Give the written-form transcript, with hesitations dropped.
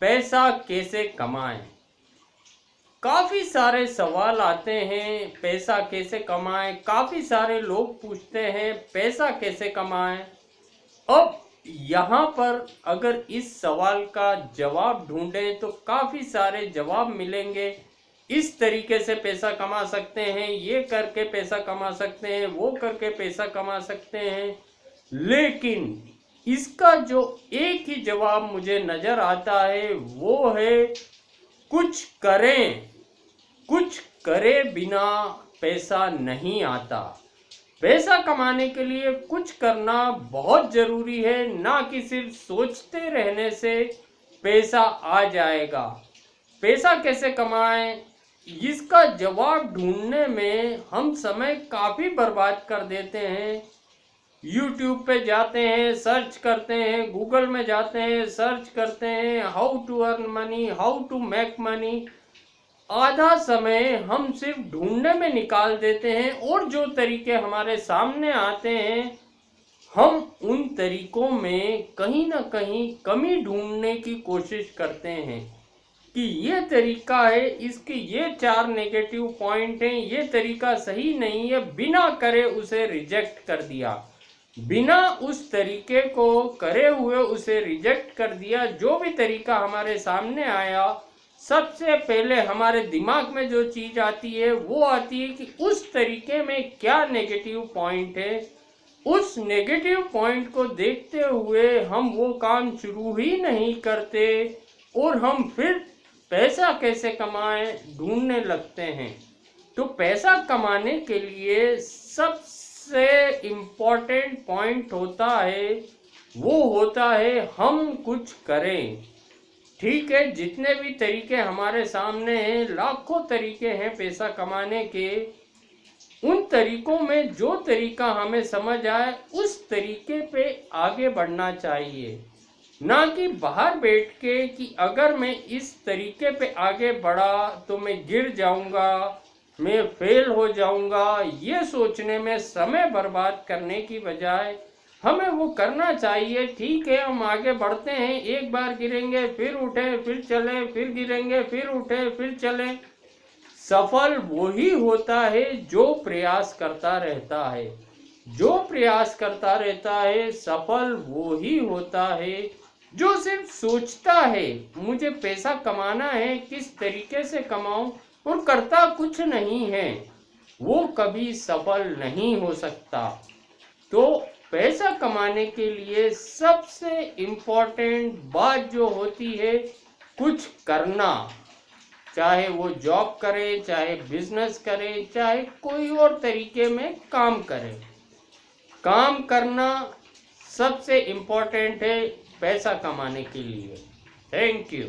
पैसा कैसे कमाएं? काफ़ी सारे सवाल आते हैं, पैसा कैसे कमाएं? काफ़ी सारे लोग पूछते हैं पैसा कैसे कमाएं? अब यहाँ पर अगर इस सवाल का जवाब ढूंढें तो काफ़ी सारे जवाब मिलेंगे। इस तरीके से पैसा कमा सकते हैं, ये करके पैसा कमा सकते हैं, वो करके पैसा कमा सकते हैं। लेकिन इसका जो एक ही जवाब मुझे नज़र आता है वो है कुछ करें। कुछ करे बिना पैसा नहीं आता। पैसा कमाने के लिए कुछ करना बहुत ज़रूरी है, ना कि सिर्फ सोचते रहने से पैसा आ जाएगा। पैसा कैसे कमाएं? इसका जवाब ढूंढने में हम समय काफ़ी बर्बाद कर देते हैं। YouTube पे जाते हैं, सर्च करते हैं, गूगल में जाते हैं, सर्च करते हैं, how to earn money, how to make money. आधा समय हम सिर्फ ढूंढने में निकाल देते हैं और जो तरीके हमारे सामने आते हैं हम उन तरीकों में कहीं ना कहीं कमी ढूंढने की कोशिश करते हैं कि ये तरीका है, इसके ये 4 नेगेटिव पॉइंट हैं, ये तरीका सही नहीं है, बिना करे उसे रिजेक्ट कर दिया। बिना उस तरीके को करे हुए उसे रिजेक्ट कर दिया। जो भी तरीका हमारे सामने आया, सबसे पहले हमारे दिमाग में जो चीज़ आती है वो आती है कि उस तरीके में क्या नेगेटिव पॉइंट है। उस नेगेटिव पॉइंट को देखते हुए हम वो काम शुरू ही नहीं करते और हम फिर पैसा कैसे कमाएं ढूंढने लगते हैं। तो पैसा कमाने के लिए सबसे इम्पोर्टेंट पॉइंट होता है वो होता है हम कुछ करें। ठीक है, जितने भी तरीके हमारे सामने हैं, लाखों तरीके हैं पैसा कमाने के, उन तरीकों में जो तरीका हमें समझ आए उस तरीके पे आगे बढ़ना चाहिए। ना कि बाहर बैठ के कि अगर मैं इस तरीके पे आगे बढ़ा तो मैं गिर जाऊंगा, मैं फेल हो जाऊंगा। ये सोचने में समय बर्बाद करने की बजाय हमें वो करना चाहिए। ठीक है, हम आगे बढ़ते हैं, एक बार गिरेंगे फिर उठे फिर चले, फिर गिरेंगे फिर उठे फिर चले। सफल वही होता है जो प्रयास करता रहता है। जो प्रयास करता रहता है सफल वो ही होता है। जो सिर्फ सोचता है मुझे पैसा कमाना है, किस तरीके से कमाऊं, और करता कुछ नहीं है, वो कभी सफल नहीं हो सकता। तो पैसा कमाने के लिए सबसे इम्पोर्टेंट बात जो होती है कुछ करना। चाहे वो जॉब करे, चाहे बिजनेस करे, चाहे कोई और तरीके में काम करे, काम करना सबसे इम्पोर्टेंट है पैसा कमाने के लिए। Thank you.